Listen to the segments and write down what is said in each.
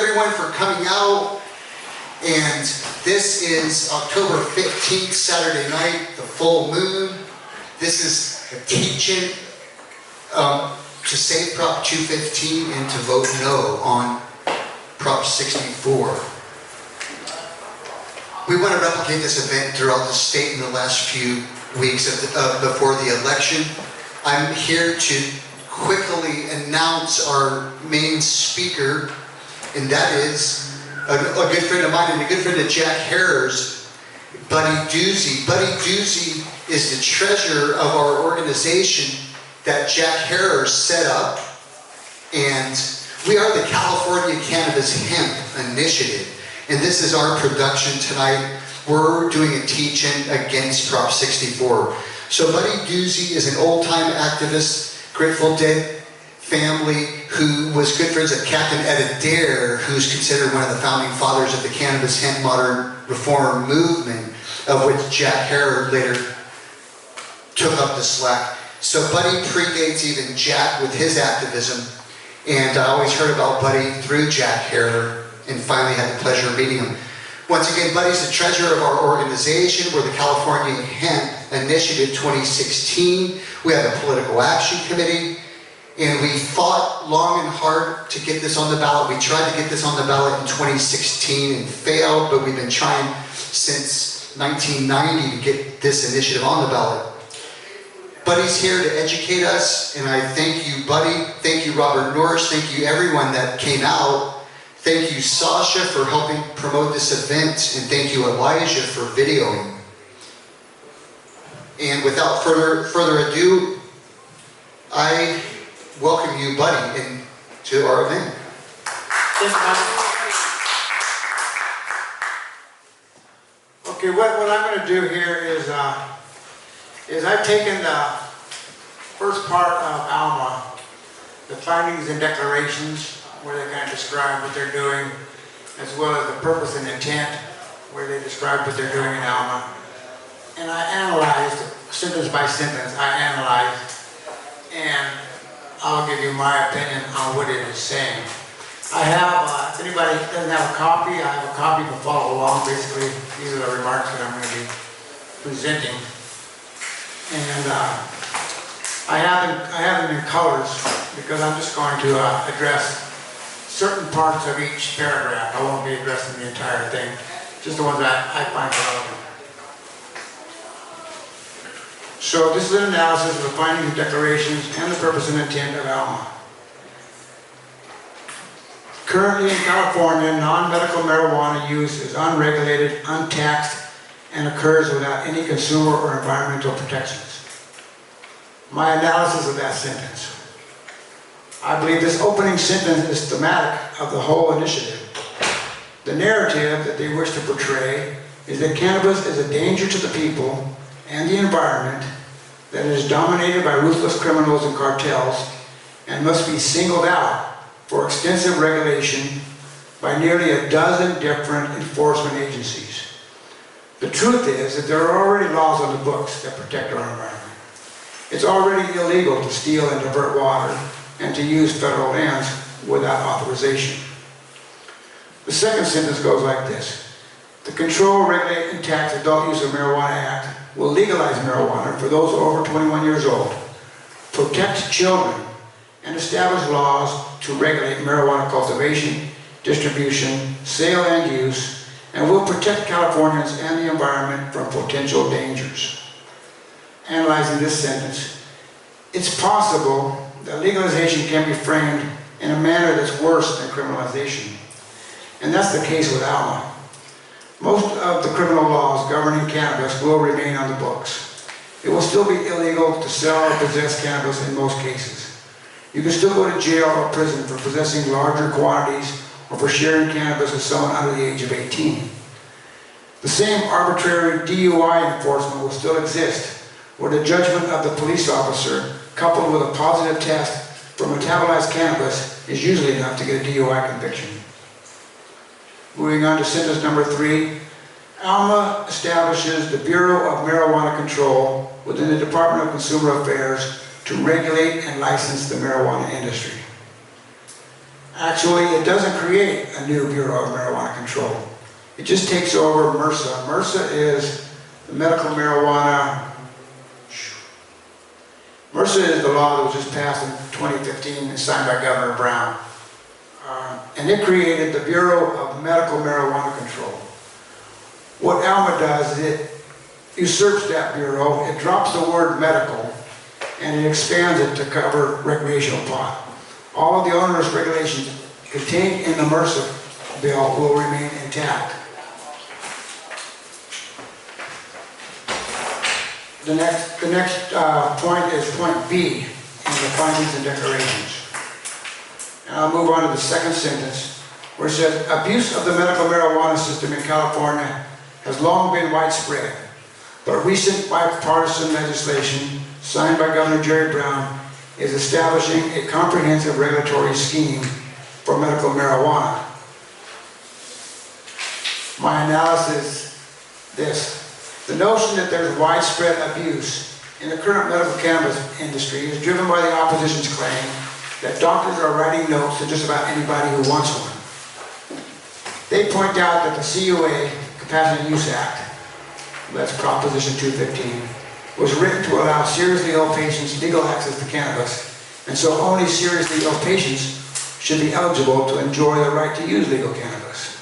everyone for coming out. And this is October 15th, Saturday night, the full moon. This is a teach-in to save Prop 215 and to vote no on Prop 64. We want to replicate this event throughout the state in the last few weeks before the election. I'm here to quickly announce our main speaker, and that is a good friend of mine and a good friend of Jack Harrer's, Buddy Duzy. Buddy Duzy is the treasurer of our organization that Jack Harrer set up, and we are the California Cannabis Hemp Initiative, and this is our production tonight. We're doing a teach-in against Prop 64. So Buddy Duzy is an old-time activist, Grateful Dead family, who was good friends of Captain Ed Adair, who's considered one of the founding fathers of the cannabis hemp modern reform movement, of which Jack Harrer later took up the slack. So Buddy predates even Jack with his activism, and I always heard about Buddy through Jack Harrer, and finally had the pleasure of meeting him. Once again, Buddy's the treasurer of our organization. We're the California Hemp Initiative 2016. We have a political action committee, and we fought long and hard to get this on the ballot. We tried to get this on the ballot in 2016 and failed, but we've been trying since 1990 to get this initiative on the ballot. Buddy's here to educate us, and I thank you, Buddy. Thank you, Robert Norris. Thank you, everyone that came out. Thank you, Sasha, for helping promote this event, and thank you, Elijah, for videoing. And without further ado, I welcome you, Buddy, to our event. Okay, what I'm going to do here is I've taken the first part of AUMA, the findings and declarations, where they kind of describe what they're doing, as well as the purpose and intent, where they describe what they're doing in AUMA. And I analyzed, sentence by sentence, and I'll give you my opinion on what it is saying. I have, if anybody doesn't have a copy, I have a copy to follow along. Basically, these are the remarks that I'm going to be presenting. And I have them in colors because I'm just going to address certain parts of each paragraph. I won't be addressing the entire thing, just the ones that I find relevant. So this is an analysis of the findings and declarations and the purpose and intent of AUMA. Currently in California, non-medical marijuana use is unregulated, untaxed, and occurs without any consumer or environmental protections. My analysis of that sentence. I believe this opening sentence is thematic of the whole initiative. The narrative that they wish to portray is that cannabis is a danger to the people and the environment, that it is dominated by ruthless criminals and cartels, and must be singled out for extensive regulation by nearly a dozen different enforcement agencies. The truth is that there are already laws on the books that protect our environment. It's already illegal to steal and divert water and to use federal lands without authorization. The second sentence goes like this. The Control, Regulate, and Tax Adult Use of Marijuana Act will legalize marijuana for those over 21 years old, protect children, and establish laws to regulate marijuana cultivation, distribution, sale, and use, and will protect Californians and the environment from potential dangers. Analyzing this sentence, it's possible that legalization can be framed in a manner that's worse than criminalization. And that's the case with AUMA. Most of the criminal laws governing cannabis will remain on the books. It will still be illegal to sell or possess cannabis in most cases. You can still go to jail or prison for possessing larger quantities or for sharing cannabis with someone under the age of 18. The same arbitrary DUI enforcement will still exist, where the judgment of the police officer, coupled with a positive test for metabolized cannabis, is usually enough to get a DUI conviction. Moving on to sentence number 3, AUMA establishes the Bureau of Marijuana Control within the Department of Consumer Affairs to regulate and license the marijuana industry. Actually, it doesn't create a new Bureau of Marijuana Control. It just takes over MRSA. MRSA is the medical marijuana. MRSA is the law that was just passed in 2015 and signed by Governor Brown. And it created the Bureau of Medical Marijuana Control. What AUMA does is it usurps that bureau, it drops the word medical, and it expands it to cover recreational pot. All of the onerous regulations contained in the MRSA bill will remain intact. The next point is point B in the findings and declarations. And I'll move on to the second sentence, where it says, abuse of the medical marijuana system in California has long been widespread, but recent bipartisan legislation signed by Governor Jerry Brown is establishing a comprehensive regulatory scheme for medical marijuana. My analysis is this. The notion that there's widespread abuse in the current medical cannabis industry is driven by the opposition's claim that doctors are writing notes to just about anybody who wants one. They point out that the CUA, Compassionate Use Act, that's Proposition 215, was written to allow seriously ill patients legal access to cannabis, and so only seriously ill patients should be eligible to enjoy the right to use legal cannabis.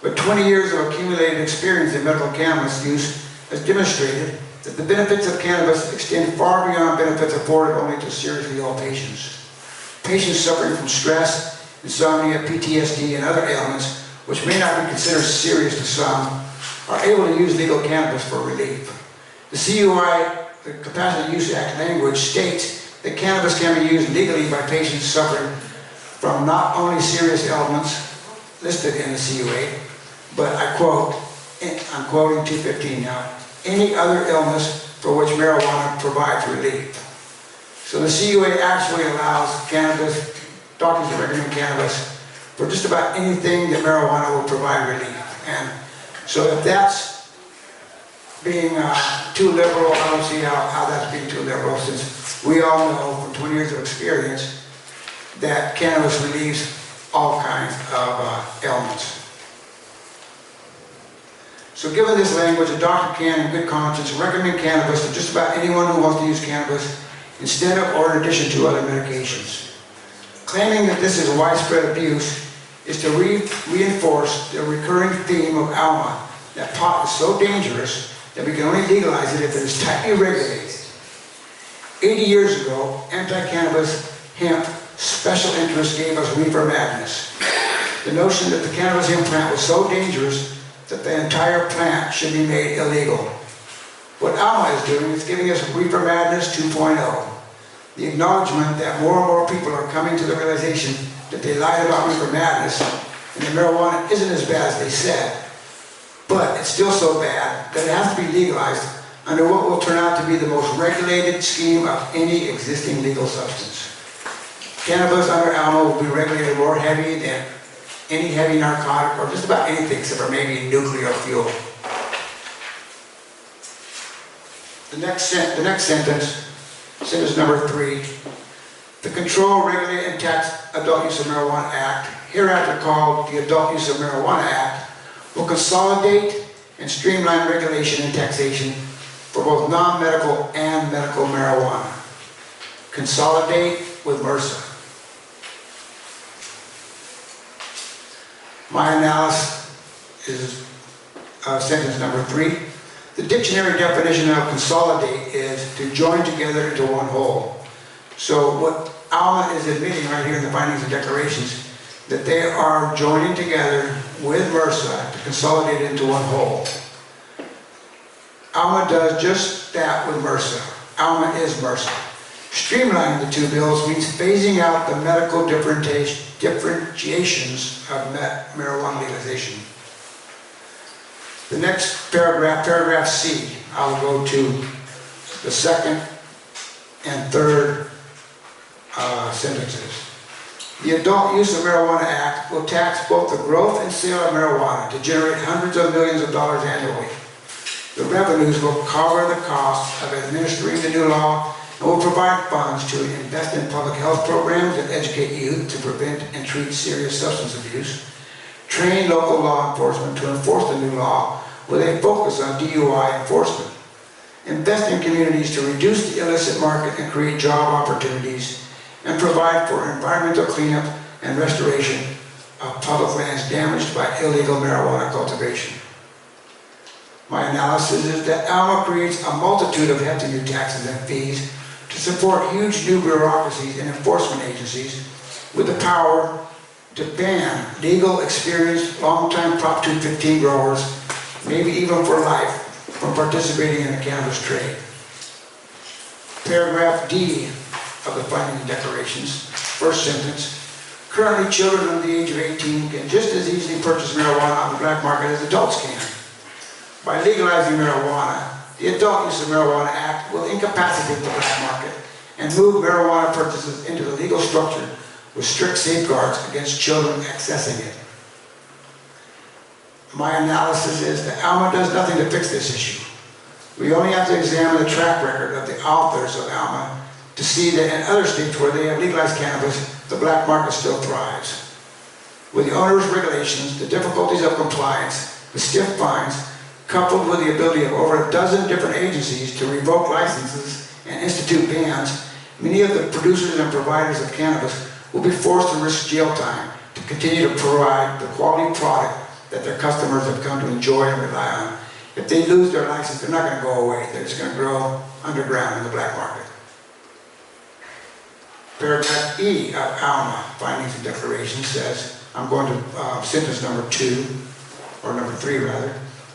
But 20 years of accumulated experience in medical cannabis use has demonstrated that the benefits of cannabis extend far beyond benefits afforded only to seriously ill patients. Patients suffering from stress, insomnia, PTSD, and other ailments, which may not be considered serious to some, are able to use legal cannabis for relief. The CUI, the Compassionate Use Act language, states that cannabis can be used legally by patients suffering from not only serious ailments listed in the CUA, but I quote, I'm quoting 215 now, any other illness for which marijuana provides relief. So the CUA actually allows cannabis, doctors that recommend cannabis, for just about anything that marijuana will provide relief. And so if that's being too liberal, I don't see how that's being too liberal, since we all know from 20 years of experience that cannabis relieves all kinds of ailments. So given this language, a doctor can, in good conscience, recommend cannabis to just about anyone who wants to use cannabis instead of or in addition to other medications. Claiming that this is widespread abuse is to reinforce the recurring theme of AUMA, that pot is so dangerous that we can only legalize it if it is tightly regulated. 80 years ago, anti-cannabis hemp special interests gave us reefer madness. The notion that the cannabis hemp plant was so dangerous that the entire plant should be made illegal. What AUMA is doing is giving us reefer madness 2.0. The acknowledgement that more and more people are coming to the realization that they lied about reefer madness and that marijuana isn't as bad as they said, but it's still so bad that it has to be legalized under what will turn out to be the most regulated scheme of any existing legal substance. Cannabis under AUMA will be regulated more heavy than any heavy narcotic or just about anything except for maybe nuclear fuel. The next sentence, sentence number 3, the Control, Regulate, and Tax Adult Use of Marijuana Act, hereafter called the Adult Use of Marijuana Act, will consolidate and streamline regulation and taxation for both non-medical and medical marijuana. Consolidate with MRSA. My analysis is sentence number 3. The dictionary definition of consolidate is to join together into one whole. So what AUMA is admitting right here in the findings and declarations, that they are joining together with MRSA to consolidate into one whole. AUMA does just that with MRSA. AUMA is MRSA. Streamlining the two bills means phasing out the medical differentiations of marijuana legalization. The next paragraph, paragraph C, I'll go to the second and third sentences. The Adult Use of Marijuana Act will tax both the growth and sale of marijuana to generate hundreds of millions of dollars annually. The revenues will cover the cost of administering the new law and will provide funds to invest in public health programs that educate youth to prevent and treat serious substance abuse, train local law enforcement to enforce the new law with a focus on DUI enforcement, invest in communities to reduce the illicit market and create job opportunities, and provide for environmental cleanup and restoration of public lands damaged by illegal marijuana cultivation. My analysis is that AUMA creates a multitude of hefty new taxes and fees to support huge new bureaucracies and enforcement agencies with the power to ban legal, experienced, long-time Prop 215 growers, maybe even for life, from participating in the cannabis trade. Paragraph D of the finding and declarations, first sentence, currently children under the age of 18 can just as easily purchase marijuana on the black market as adults can. By legalizing marijuana, the Adult Use of Marijuana Act will incapacitate the black market and move marijuana purchases into the legal structure with strict safeguards against children accessing it. My analysis is that AUMA does nothing to fix this issue. We only have to examine the track record of the authors of AUMA to see that in other states where they have legalized cannabis, the black market still thrives. With the onerous regulations, the difficulties of compliance, the stiff fines, coupled with the ability of over a dozen different agencies to revoke licenses and institute bans, many of the producers and providers of cannabis will be forced to risk jail time to continue to provide the quality product that their customers have come to enjoy and rely on. If they lose their license, they're not going to go away. They're just going to grow underground in the black market. Paragraph E of AUMA, Findings and Declarations, says, I'm going to sentence number 2, or number 3 rather.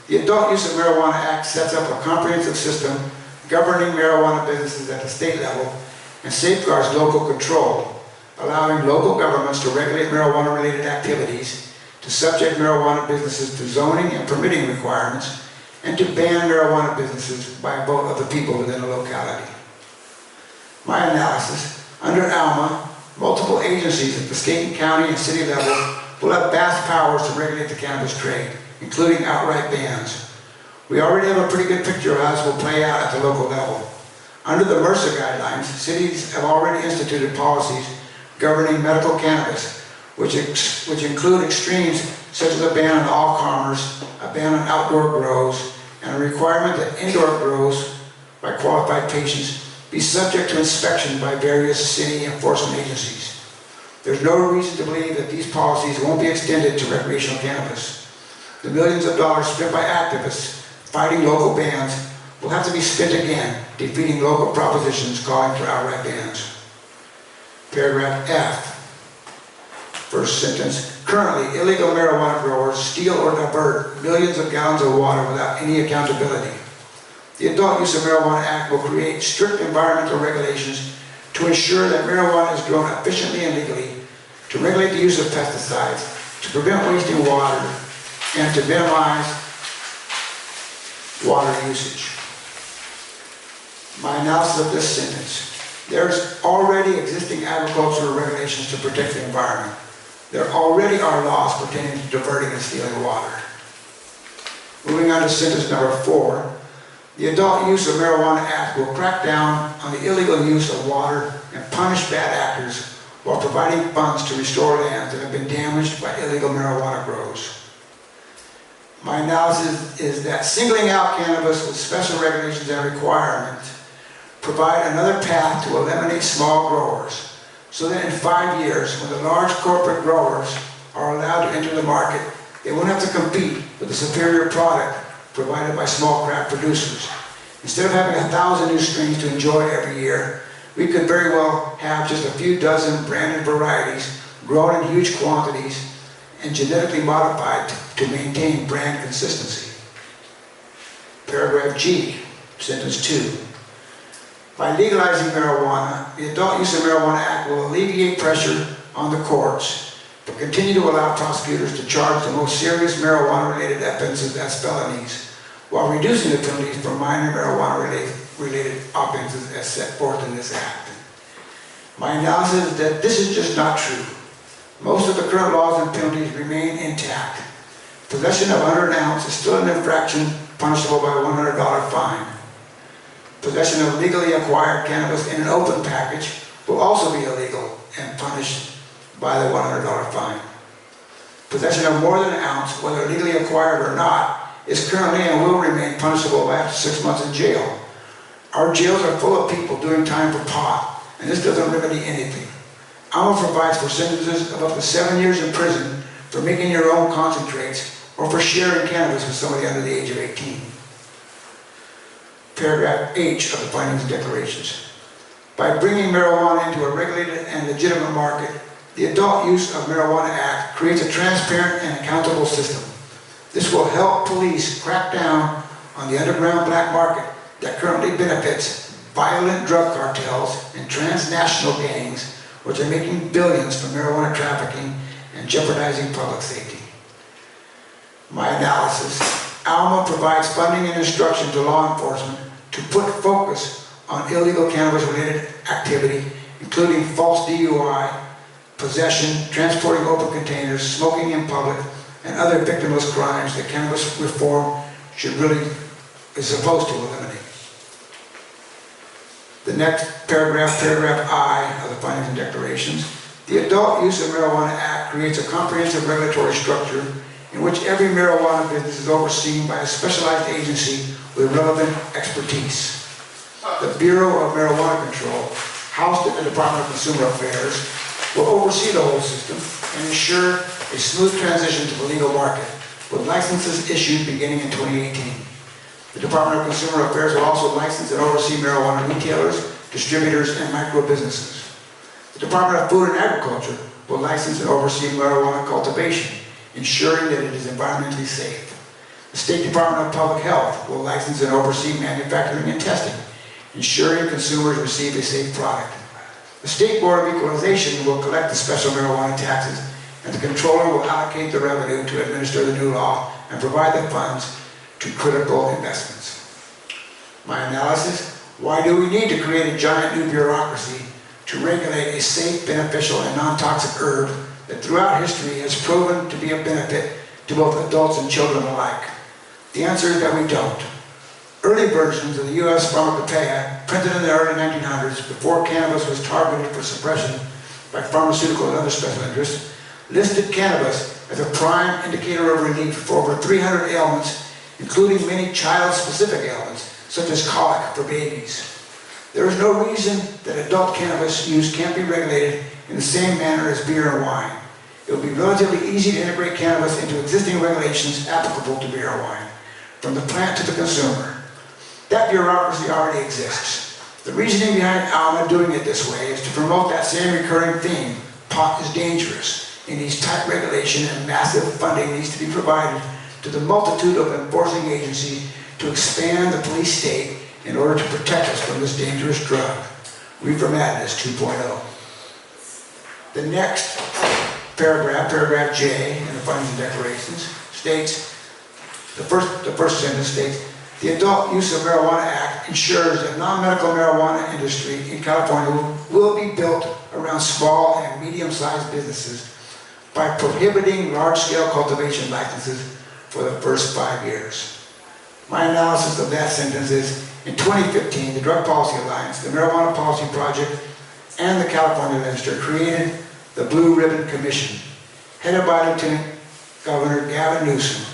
The Adult Use of Marijuana Act sets up a comprehensive system governing marijuana businesses at the state level and safeguards local control, allowing local governments to regulate marijuana-related activities, to subject marijuana businesses to zoning and permitting requirements, and to ban marijuana businesses by a vote of the people within a locality. My analysis, under AUMA, multiple agencies at the state and county and city level will have vast powers to regulate the cannabis trade, including outright bans. We already have a pretty good picture of how this will play out at the local level. Under the MRSA guidelines, cities have already instituted policies governing medical cannabis, which include extremes such as a ban on all commerce, a ban on outdoor grows, and a requirement that indoor grows by qualified patients be subject to inspection by various city enforcement agencies. There's no reason to believe that these policies won't be extended to recreational cannabis. The millions of dollars spent by activists fighting local bans will have to be spent again defeating local propositions calling for outright bans. Paragraph F, first sentence, currently illegal marijuana growers steal or divert millions of gallons of water without any accountability. The Adult Use of Marijuana Act will create strict environmental regulations to ensure that marijuana is grown efficiently and legally, to regulate the use of pesticides, to prevent wasting water, and to minimize water usage. My analysis of this sentence. There's already existing agricultural regulations to protect the environment. There already are laws pertaining to diverting and stealing water. Moving on to sentence number 4. The Adult Use of Marijuana Act will crack down on the illegal use of water and punish bad actors while providing funds to restore lands that have been damaged by illegal marijuana grows. My analysis is that singling out cannabis with special regulations and requirements provide another path to eliminate small growers, so that in 5 years, when the large corporate growers are allowed to enter the market, they won't have to compete with the superior product provided by small craft producers. Instead of having 1,000 new strains to enjoy every year, we could very well have just a few dozen branded varieties grown in huge quantities and genetically modified to maintain brand consistency. Paragraph G, sentence 2. By legalizing marijuana, the Adult Use of Marijuana Act will alleviate pressure on the courts, but continue to allow prosecutors to charge the most serious marijuana-related offenses as felonies, while reducing the penalties for minor marijuana-related offenses as set forth in this act. My analysis is that this is just not true. Most of the current laws and penalties remain intact. Possession of under an ounce is still an infraction punishable by a $100 fine. Possession of legally acquired cannabis in an open package will also be illegal and punished by the $100 fine. Possession of more than an ounce, whether legally acquired or not, is currently and will remain punishable by up to 6 months in jail. Our jails are full of people doing time for pot, and this doesn't remedy anything. AUMA provides for sentences of up to 7 years in prison for making your own concentrates or for sharing cannabis with somebody under the age of 18. Paragraph H of the findings and declarations. By bringing marijuana into a regulated and legitimate market, the Adult Use of Marijuana Act creates a transparent and accountable system. This will help police crack down on the underground black market that currently benefits violent drug cartels and transnational gangs, which are making billions from marijuana trafficking and jeopardizing public safety. My analysis: AUMA provides funding and instruction to law enforcement to put focus on illegal cannabis-related activity, including false DUI, possession, transporting open containers, smoking in public, and other victimless crimes that cannabis reform is supposed to eliminate. The next paragraph, paragraph I of the findings and declarations. The Adult Use of Marijuana Act creates a comprehensive regulatory structure in which every marijuana business is overseen by a specialized agency with relevant expertise. The Bureau of Marijuana Control, housed at the Department of Consumer Affairs, will oversee the whole system and ensure a smooth transition to the legal market, with licenses issued beginning in 2018. The Department of Consumer Affairs will also license and oversee marijuana retailers, distributors, and micro-businesses. The Department of Food and Agriculture will license and oversee marijuana cultivation, ensuring that it is environmentally safe. The State Department of Public Health will license and oversee manufacturing and testing, ensuring consumers receive a safe product. The State Board of Equalization will collect the special marijuana taxes, and the Comptroller will allocate the revenue to administer the new law and provide the funds to critical investments. My analysis: why do we need to create a giant new bureaucracy to regulate a safe, beneficial, and non-toxic herb that throughout history has proven to be a benefit to both adults and children alike? The answer is that we don't. Early versions of the U.S. Pharmacopoeia, printed in the early 1900s, before cannabis was targeted for suppression by pharmaceutical and other special interests, listed cannabis as a prime indicator of relief for over 300 ailments, including many child-specific ailments, such as colic for babies. There is no reason that adult cannabis use can't be regulated in the same manner as beer and wine. It will be relatively easy to integrate cannabis into existing regulations applicable to beer and wine, from the plant to the consumer. That bureaucracy already exists. The reasoning behind AUMA doing it this way is to promote that same recurring theme: pot is dangerous. It needs tight regulation, and massive funding needs to be provided to the multitude of enforcing agencies to expand the police state in order to protect us from this dangerous drug. Reefer Madness 2.0. The next paragraph, paragraph J in the findings and declarations, states, the first sentence states, the Adult Use of Marijuana Act ensures that non-medical marijuana industry in California will be built around small and medium-sized businesses by prohibiting large-scale cultivation licenses for the first 5 years. My analysis of that sentence is, in 2015, the Drug Policy Alliance, the Marijuana Policy Project, and the California Legislature created the Blue Ribbon Commission, headed by Lieutenant Governor Gavin Newsom,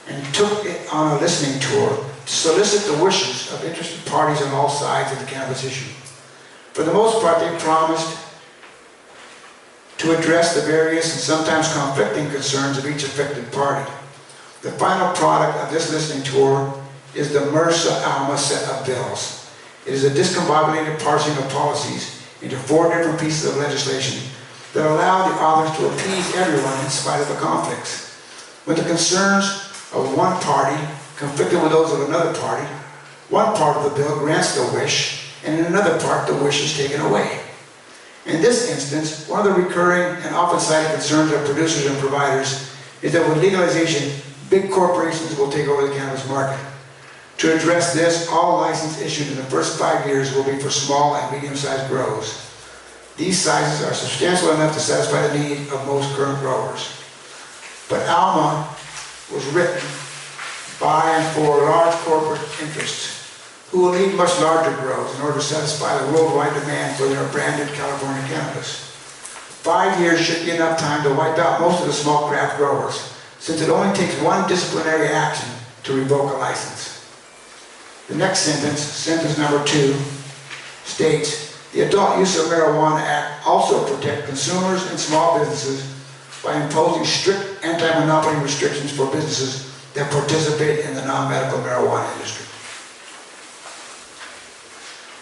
and took it on a listening tour to solicit the wishes of interested parties on all sides of the cannabis issue. For the most part, they promised to address the various and sometimes conflicting concerns of each affected party. The final product of this listening tour is the MRSA AUMA set of bills. It is a discombobulated parsing of policies into 4 different pieces of legislation that allow the authors to appease everyone in spite of the conflicts. When the concerns of one party conflicted with those of another party, one part of the bill grants the wish, and in another part the wish is taken away. In this instance, one of the recurring and often cited concerns of producers and providers is that with legalization, big corporations will take over the cannabis market. To address this, all licenses issued in the first 5 years will be for small and medium-sized grows. These sizes are substantial enough to satisfy the need of most current growers. But AUMA was written by and for large corporate interests who will need much larger grows in order to satisfy the worldwide demand for their branded California cannabis. 5 years should be enough time to wipe out most of the small craft growers, since it only takes one disciplinary action to revoke a license. The next sentence, sentence number 2, states, the Adult Use of Marijuana Act also protects consumers and small businesses by imposing strict anti-monopoly restrictions for businesses that participate in the non-medical marijuana industry.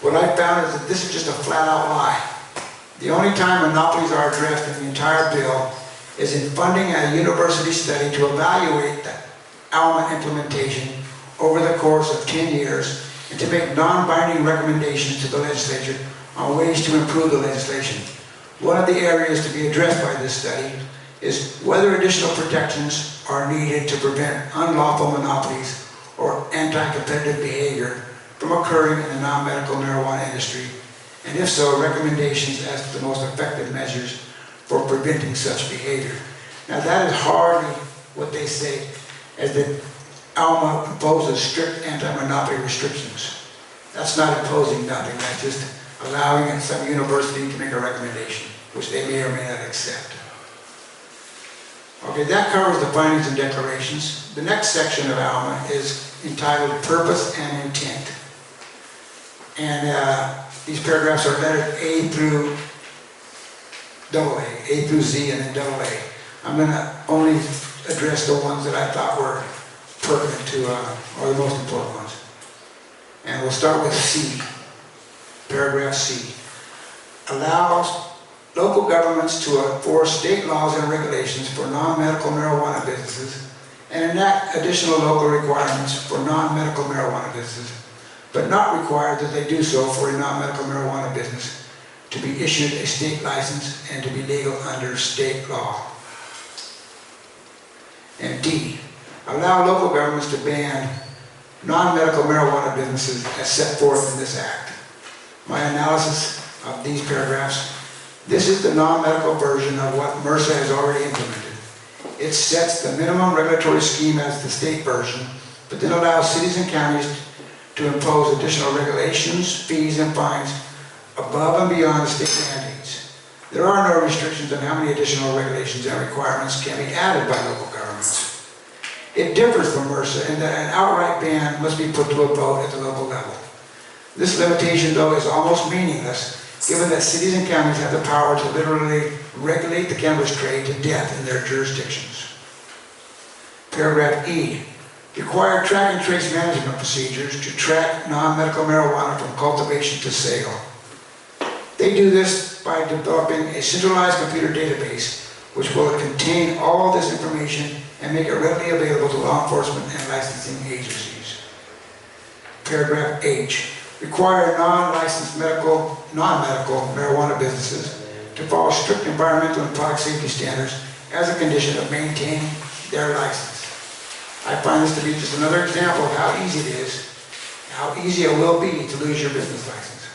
What I found is that this is just a flat-out lie. The only time monopolies are addressed in the entire bill is in funding a university study to evaluate the AUMA implementation over the course of 10 years and to make non-binding recommendations to the legislature on ways to improve the legislation. One of the areas to be addressed by this study is whether additional protections are needed to prevent unlawful monopolies or anti-competitive behavior from occurring in the non-medical marijuana industry, and if so, recommendations as to the most effective measures for preventing such behavior. Now that is hardly what they say, as that AUMA proposes strict anti-monopoly restrictions. That's not imposing nothing, that's just allowing some university to make a recommendation, which they may or may not accept. Okay, that covers the findings and declarations. The next section of AUMA is entitled Purpose and Intent. And these paragraphs are lettered A through AA, A through Z and then AA. I'm going to only address the ones that I thought were pertinent to, or the most important ones. And we'll start with C, paragraph C. Allows local governments to enforce state laws and regulations for non-medical marijuana businesses and enact additional local requirements for non-medical marijuana businesses, but not require that they do so for a non-medical marijuana business to be issued a state license and to be legal under state law. And D, allow local governments to ban non-medical marijuana businesses as set forth in this act. My analysis of these paragraphs, this is the non-medical version of what MRSA has already implemented. It sets the minimum regulatory scheme as the state version, but then allows cities and counties to impose additional regulations, fees, and fines above and beyond the state mandates. There are no restrictions on how many additional regulations and requirements can be added by local governments. It differs from MRSA in that an outright ban must be put to a vote at the local level. This limitation, though, is almost meaningless, given that cities and counties have the power to literally regulate the cannabis trade to death in their jurisdictions. Paragraph E, require track and trace management procedures to track non-medical marijuana from cultivation to sale. They do this by developing a centralized computer database which will contain all this information and make it readily available to law enforcement and licensing agencies. Paragraph H, require non-licensed non-medical marijuana businesses to follow strict environmental and product safety standards as a condition of maintaining their license. I find this to be just another example of how easy it is, how easy it will be to lose your business license.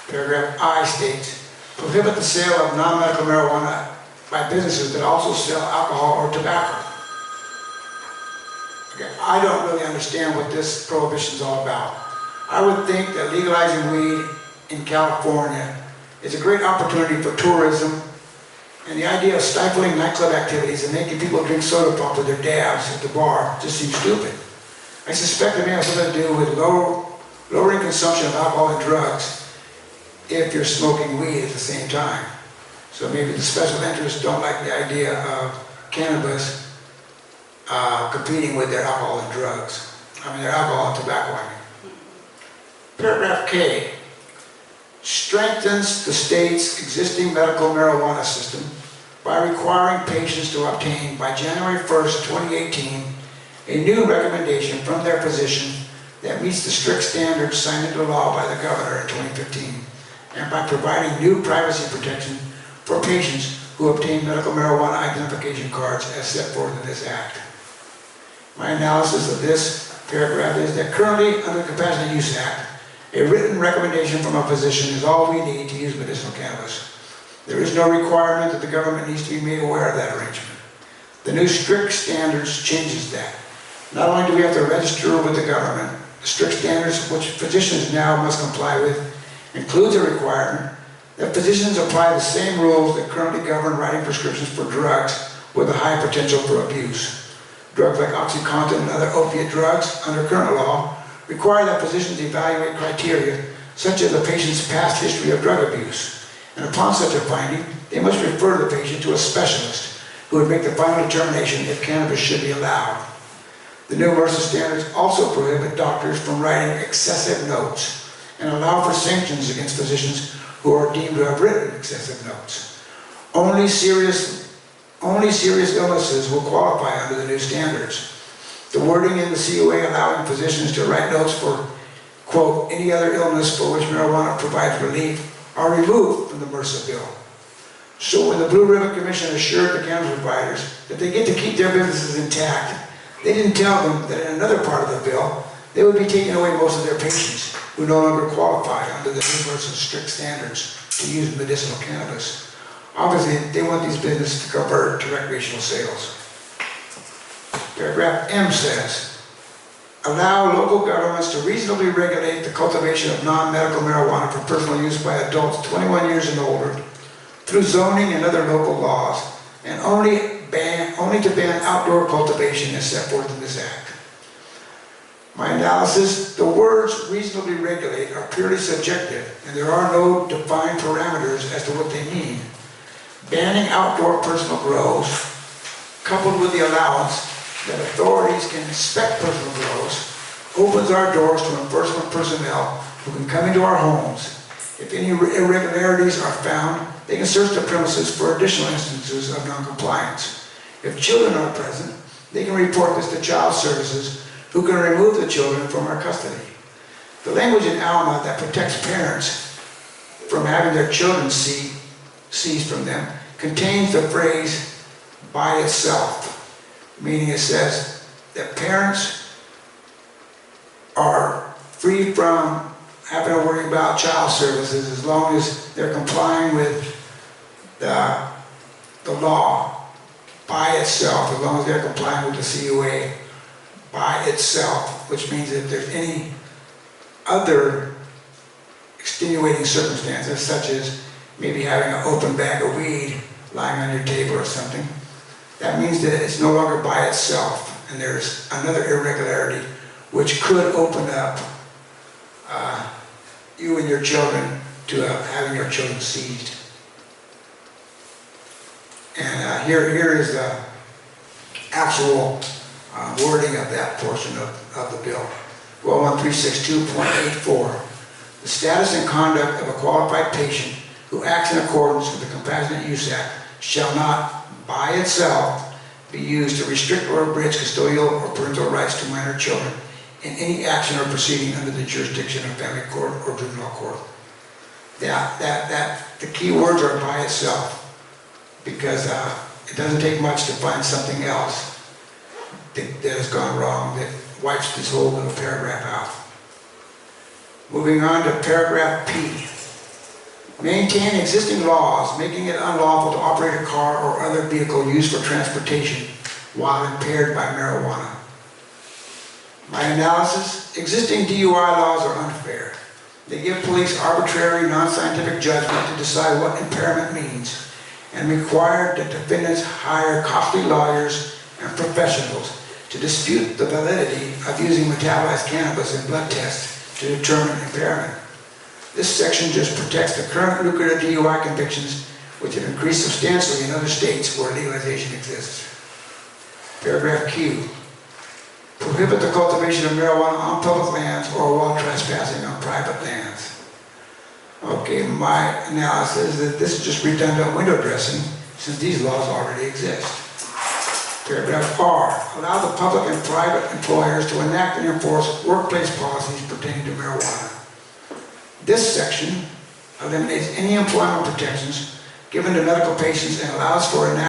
Paragraph I states, prohibit the sale of non-medical marijuana by businesses that also sell alcohol or tobacco. Okay, I don't really understand what this prohibition is all about. I would think that legalizing weed in California is a great opportunity for tourism, and the idea of stifling nightclub activities and making people drink soda pop with their dabs at the bar just seems stupid. I suspect it may have something to do with lowering consumption of alcohol and drugs if you're smoking weed at the same time. So maybe the special interests don't like the idea of cannabis competing with their alcohol and drugs. Their alcohol and tobacco, I mean. Paragraph K, strengthens the state's existing medical marijuana system by requiring patients to obtain, by January 1st, 2018, a new recommendation from their physician that meets the strict standards signed into law by the governor in 2015, and by providing new privacy protection for patients who obtain medical marijuana identification cards as set forth in this act. My analysis of this paragraph is that currently, under the Compassionate Use Act, a written recommendation from a physician is all we need to use medicinal cannabis. There is no requirement that the government needs to be made aware of that arrangement. The new strict standards changes that. Not only do we have to register with the government The strict standards which physicians now must comply with includes a requirement that physicians apply the same rules that currently govern writing prescriptions for drugs with a high potential for abuse. Drugs like OxyContin and other opiate drugs under current law require that physicians evaluate criteria such as the patient's past history of drug abuse. And upon such a finding, they must refer the patient to a specialist who would make the final determination if cannabis should be allowed. The new MRSA standards also prohibit doctors from writing excessive notes and allow for sanctions against physicians who are deemed to have written excessive notes. Only serious illnesses will qualify under the new standards. The wording in the COA allowing physicians to write notes for, quote, any other illness for which marijuana provides relief are removed from the MRSA bill. So when the Blue Ribbon Commission assured the cannabis providers that they get to keep their businesses intact, they didn't tell them that in another part of the bill, they would be taking away most of their patients who no longer qualify under the new MRSA strict standards to use medicinal cannabis. Obviously, they want these businesses to convert to recreational sales. Paragraph M says, allow local governments to reasonably regulate the cultivation of non-medical marijuana for personal use by adults 21 years and older through zoning and other local laws, and only to ban outdoor cultivation as set forth in this act. My analysis, the words reasonably regulate are purely subjective, and there are no defined parameters as to what they mean. Banning outdoor personal grows, coupled with the allowance that authorities can inspect personal grows, opens our doors to enforcement personnel who can come into our homes. If any irregularities are found, they can search the premises for additional instances of non-compliance. If children are present, they can report this to Child Services, who can remove the children from our custody. The language in AUMA that protects parents from having their children seized from them contains the phrase by itself, meaning it says that parents are free from having to worry about child services as long as they're complying with the law by itself, as long as they're complying with the COA by itself, which means that if there's any other extenuating circumstances, such as maybe having an open bag of weed lying on your table or something, that means that it's no longer by itself, and there's another irregularity which could open up you and your children to having your children seized. And here is the actual wording of that portion of the bill. 11362.84. The status and conduct of a qualified patient who acts in accordance with the Compassionate Use Act shall not, by itself, be used to restrict or abridge custodial or parental rights to minor children in any action or proceeding under the jurisdiction of family court or juvenile court. The key words are by itself, because it doesn't take much to find something else that has gone wrong that wipes this whole little paragraph out. Moving on to paragraph P. Maintain existing laws making it unlawful to operate a car or other vehicle used for transportation while impaired by marijuana. My analysis, existing DUI laws are unfair. They give police arbitrary, non-scientific judgment to decide what impairment means, and require that defendants hire costly lawyers and professionals to dispute the validity of using metabolized cannabis in blood tests to determine impairment. This section just protects the current lucrative DUI convictions, which have increased substantially in other states where legalization exists. Paragraph Q. Prohibit the cultivation of marijuana on public lands or while trespassing on private lands. Okay, my analysis is that this is just redundant window dressing, since these laws already exist. Paragraph R. Allow the public and private employers to enact and enforce workplace policies pertaining to marijuana. This section eliminates any employment protections given to medical patients and allows for enactment